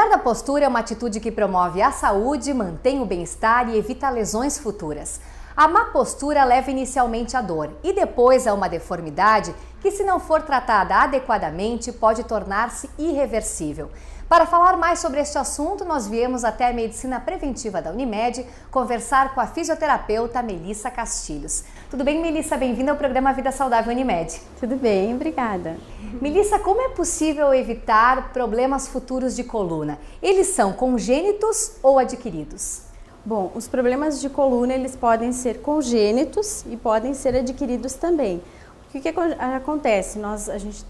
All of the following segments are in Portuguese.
Cuidar da postura é uma atitude que promove a saúde, mantém o bem-estar e evita lesões futuras. A má postura leva inicialmente à dor e depois a uma deformidade que, se não for tratada adequadamente, pode tornar-se irreversível. Para falar mais sobre este assunto, nós viemos até a Medicina Preventiva da Unimed conversar com a fisioterapeuta Melissa Castilhos. Tudo bem, Melissa? Bem-vinda ao programa Vida Saudável Unimed. Tudo bem, obrigada. Melissa, como é possível evitar problemas futuros de coluna? Eles são congênitos ou adquiridos? Bom, os problemas de coluna eles podem ser congênitos e podem ser adquiridos também. O que acontece? A gente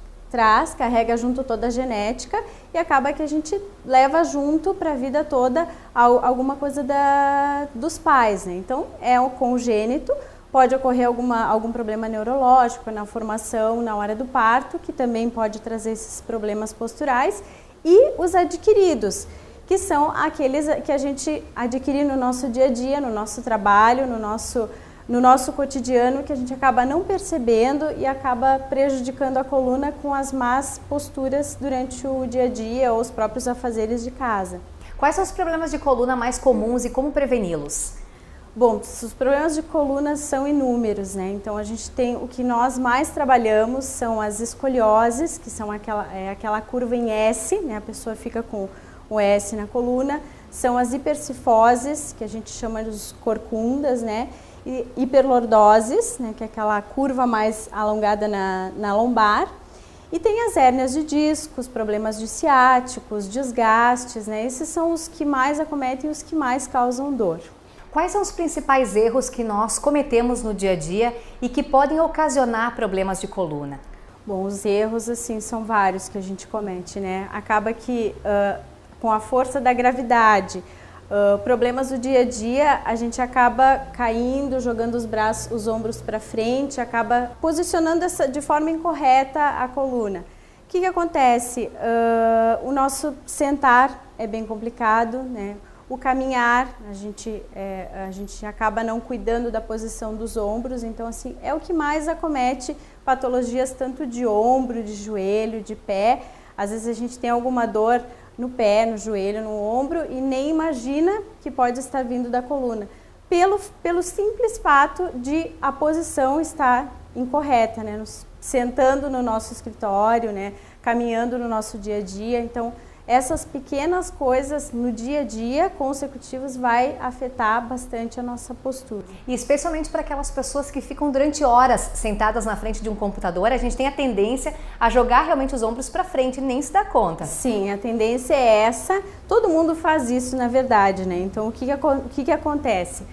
carrega junto toda a genética e acaba que a gente leva junto para a vida toda alguma coisa dos pais, né? Então, é o congênito, pode ocorrer algum problema neurológico na formação, na hora do parto, que também pode trazer esses problemas posturais, e os adquiridos, que são aqueles que a gente adquire no nosso dia a dia, no nosso trabalho, no nosso cotidiano, que a gente acaba não percebendo e acaba prejudicando a coluna com as más posturas durante o dia a dia ou os próprios afazeres de casa. Quais são os problemas de coluna mais comuns e como preveni-los? Bom, os problemas de coluna são inúmeros, né? Então a gente tem, o que nós mais trabalhamos são as escolioses, que são aquela curva em S, né? A pessoa fica com o S na coluna, são as hipercifoses, que a gente chama de corcundas, né? E hiperlordoses, né, que é aquela curva mais alongada na lombar, e tem as hérnias de discos, problemas de ciáticos, desgastes, né? Esses são os que mais acometem e os que mais causam dor. Quais são os principais erros que nós cometemos no dia a dia e que podem ocasionar problemas de coluna? Bom, os erros, assim, são vários que a gente comete, né? Acaba que com a força da gravidade, problemas do dia a dia, a gente acaba caindo, jogando os ombros para frente, acaba posicionando de forma incorreta a coluna. O que acontece? O nosso sentar é bem complicado, né? O caminhar, a gente acaba não cuidando da posição dos ombros, então assim, é o que mais acomete patologias tanto de ombro, de joelho, de pé. Às vezes a gente tem alguma dor no pé, no joelho, no ombro e nem imagina que pode estar vindo da coluna, pelo simples fato de a posição estar incorreta, né? Sentando no nosso escritório, né? Caminhando no nosso dia a dia. Então, essas pequenas coisas no dia a dia consecutivos vai afetar bastante a nossa postura. E especialmente para aquelas pessoas que ficam durante horas sentadas na frente de um computador, a gente tem a tendência a jogar realmente os ombros para frente e nem se dá conta. Sim, a tendência é essa, todo mundo faz isso na verdade, né? Então o que acontece?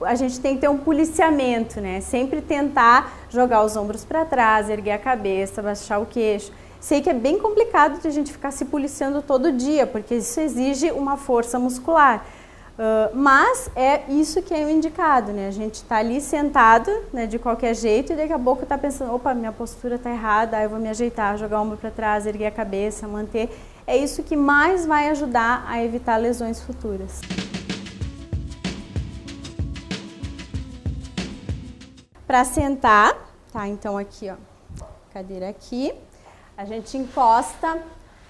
A gente tem que ter um policiamento, né? Sempre tentar jogar os ombros para trás, erguer a cabeça, baixar o queixo. Sei que é bem complicado de a gente ficar se policiando todo dia, porque isso exige uma força muscular. Mas é isso que é o indicado, né? A gente está ali sentado, né, de qualquer jeito e daqui a pouco está pensando, opa, minha postura está errada, aí eu vou me ajeitar, jogar o ombro para trás, erguer a cabeça, manter. É isso que mais vai ajudar a evitar lesões futuras. Para sentar, tá? Então aqui, ó, cadeira aqui. A gente encosta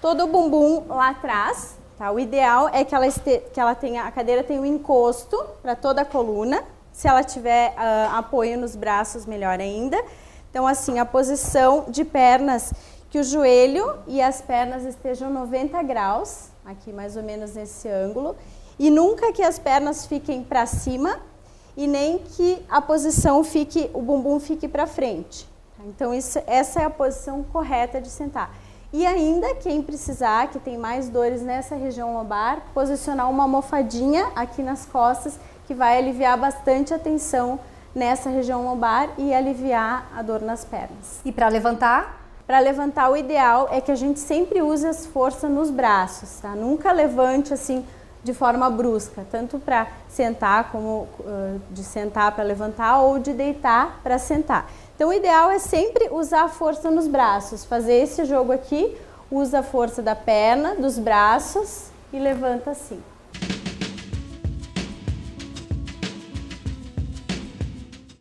todo o bumbum lá atrás, tá? O ideal é que a cadeira tenha um encosto para toda a coluna. Se ela tiver apoio nos braços, melhor ainda. Então, assim, a posição de pernas, que o joelho e as pernas estejam 90 graus, aqui mais ou menos nesse ângulo. E nunca que as pernas fiquem para cima e nem que a posição o bumbum fique para frente. Então, essa é a posição correta de sentar. E ainda, quem precisar, que tem mais dores nessa região lombar, posicionar uma almofadinha aqui nas costas, que vai aliviar bastante a tensão nessa região lombar e aliviar a dor nas pernas. E para levantar? Para levantar, o ideal é que a gente sempre use as forças nos braços, tá? Nunca levante assim de forma brusca, tanto para sentar como de sentar para levantar ou de deitar para sentar. Então o ideal é sempre usar a força nos braços, fazer esse jogo aqui, usa a força da perna, dos braços e levanta assim.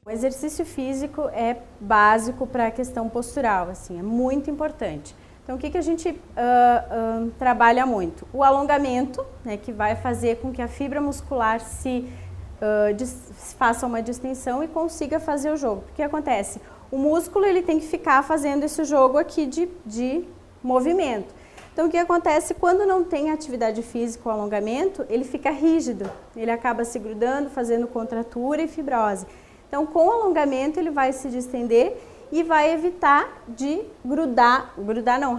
O exercício físico é básico para a questão postural, assim, é muito importante. Então, o que a gente trabalha muito? O alongamento, né, que vai fazer com que a fibra muscular faça uma distensão e consiga fazer o jogo. O que acontece? O músculo ele tem que ficar fazendo esse jogo aqui de movimento. Então, o que acontece quando não tem atividade física ou alongamento, ele fica rígido, ele acaba se grudando, fazendo contratura e fibrose. Então, com o alongamento, ele vai se distender e vai evitar de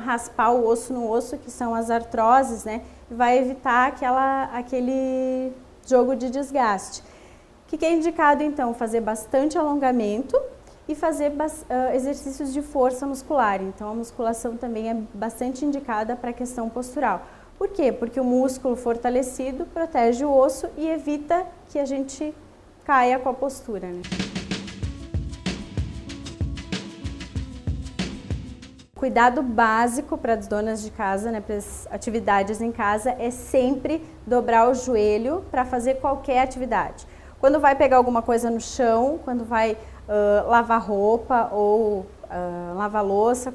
raspar o osso no osso, que são as artroses, né? E vai evitar aquele jogo de desgaste. O que é indicado, então? Fazer bastante alongamento e fazer exercícios de força muscular. Então, a musculação também é bastante indicada para a questão postural. Por quê? Porque o músculo fortalecido protege o osso e evita que a gente caia com a postura, né? Cuidado básico para as donas de casa, né, para as atividades em casa, é sempre dobrar o joelho para fazer qualquer atividade. Quando vai pegar alguma coisa no chão, quando vai lavar roupa ou lavar louça,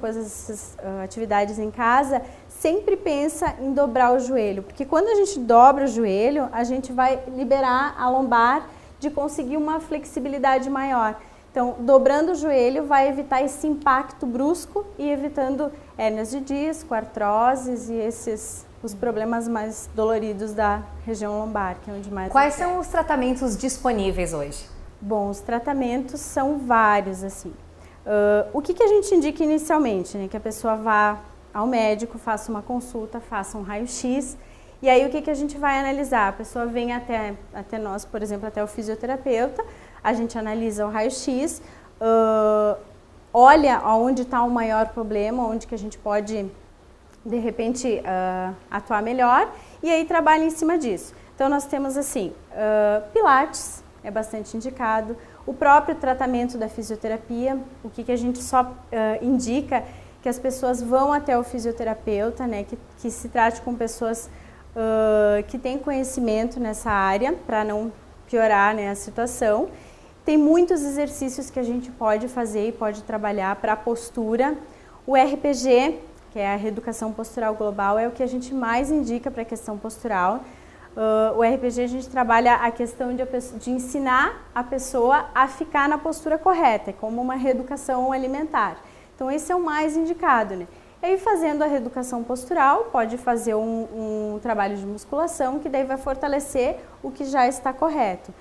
atividades em casa, sempre pensa em dobrar o joelho, porque quando a gente dobra o joelho, a gente vai liberar a lombar de conseguir uma flexibilidade maior. Então, dobrando o joelho vai evitar esse impacto brusco e evitando hérnias de disco, artroses e os problemas mais doloridos da região lombar, que é onde mais... Quais são os tratamentos disponíveis hoje? Bom, os tratamentos são vários, assim. O que a gente indica inicialmente, né? Que a pessoa vá ao médico, faça uma consulta, faça um raio-x, e aí o que a gente vai analisar? A pessoa vem até nós, por exemplo, até o fisioterapeuta, a gente analisa o raio-x, olha onde está o maior problema, onde que a gente pode, de repente, atuar melhor, e aí trabalha em cima disso. Então, nós temos, assim, pilates, é bastante indicado, o próprio tratamento da fisioterapia, o que a gente só indica que as pessoas vão até o fisioterapeuta, né, que se trate com pessoas que têm conhecimento nessa área, para não piorar, né, a situação. Tem muitos exercícios que a gente pode fazer e pode trabalhar para a postura. O RPG, que é a Reeducação Postural Global, é o que a gente mais indica para a questão postural. O RPG a gente trabalha a questão de ensinar a pessoa a ficar na postura correta, como uma reeducação alimentar. Então esse é o mais indicado, né? E aí fazendo a reeducação postural, pode fazer um trabalho de musculação, que daí vai fortalecer o que já está correto.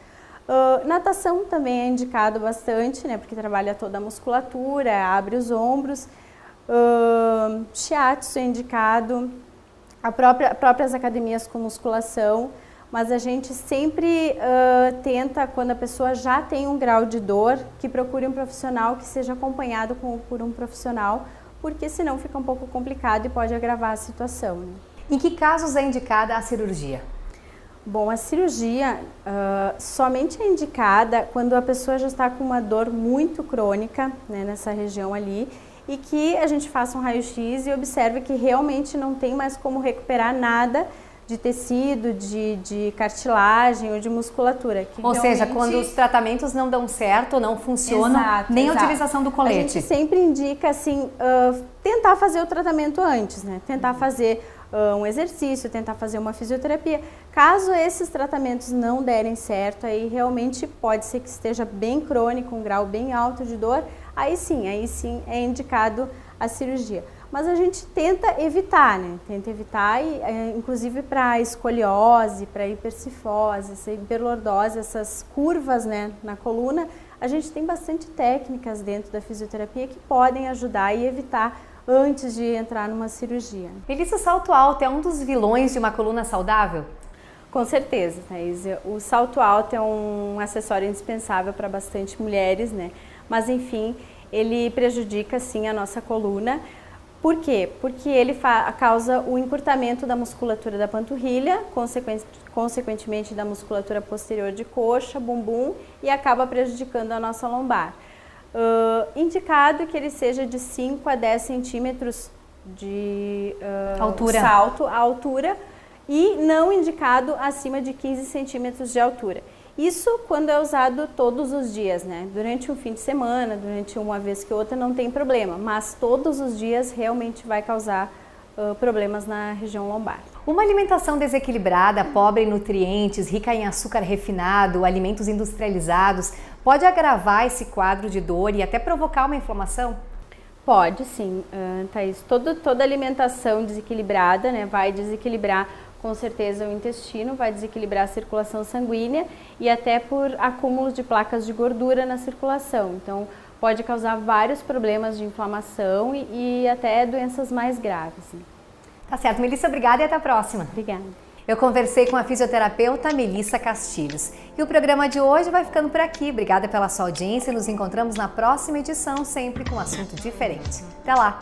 Natação também é indicado bastante, né? Porque trabalha toda a musculatura, abre os ombros. Shiatsu é indicado. Próprias academias com musculação, mas a gente sempre tenta, quando a pessoa já tem um grau de dor, que procure um profissional, que seja acompanhado por um profissional, porque senão fica um pouco complicado e pode agravar a situação, né? Em que casos é indicada a cirurgia? Bom, a cirurgia somente é indicada quando a pessoa já está com uma dor muito crônica, né, nessa região ali, e que a gente faça um raio-x e observe que realmente não tem mais como recuperar nada de tecido, de cartilagem ou de musculatura. Ou seja, quando os tratamentos não dão certo, não funcionam, nem a utilização do colete. A gente sempre indica, assim, tentar fazer o tratamento antes, né? Tentar fazer um exercício, tentar fazer uma fisioterapia. Caso esses tratamentos não derem certo, aí realmente pode ser que esteja bem crônico, um grau bem alto de dor, aí sim é indicado a cirurgia. Mas a gente tenta evitar, né? Tenta evitar, inclusive para escoliose, para hipercifose, hiperlordose, essas curvas, né, na coluna, a gente tem bastante técnicas dentro da fisioterapia que podem ajudar e evitar antes de entrar numa cirurgia. Melissa, o salto alto é um dos vilões de uma coluna saudável? Com certeza, Thaís. O salto alto é um acessório indispensável para bastante mulheres, né? Mas enfim, ele prejudica sim a nossa coluna. Por quê? Porque ele causa o encurtamento da musculatura da panturrilha, consequentemente da musculatura posterior de coxa, bumbum, e acaba prejudicando a nossa lombar. Indicado que ele seja de 5 a 10 centímetros de salto à altura, e não indicado acima de 15 centímetros de altura. Isso quando é usado todos os dias, né? Durante um fim de semana, durante uma vez que outra não tem problema, mas todos os dias realmente vai causar problemas na região lombar. Uma alimentação desequilibrada, pobre em nutrientes, rica em açúcar refinado, alimentos industrializados, pode agravar esse quadro de dor e até provocar uma inflamação? Pode sim, Thaís. Toda alimentação desequilibrada, né, vai desequilibrar com certeza o intestino, vai desequilibrar a circulação sanguínea e até por acúmulo de placas de gordura na circulação. Então, pode causar vários problemas de inflamação e até doenças mais graves. Tá certo, Melissa, obrigada e até a próxima. Obrigada. Eu conversei com a fisioterapeuta Melissa Castilhos. E o programa de hoje vai ficando por aqui. Obrigada pela sua audiência e nos encontramos na próxima edição, sempre com um assunto diferente. Até lá!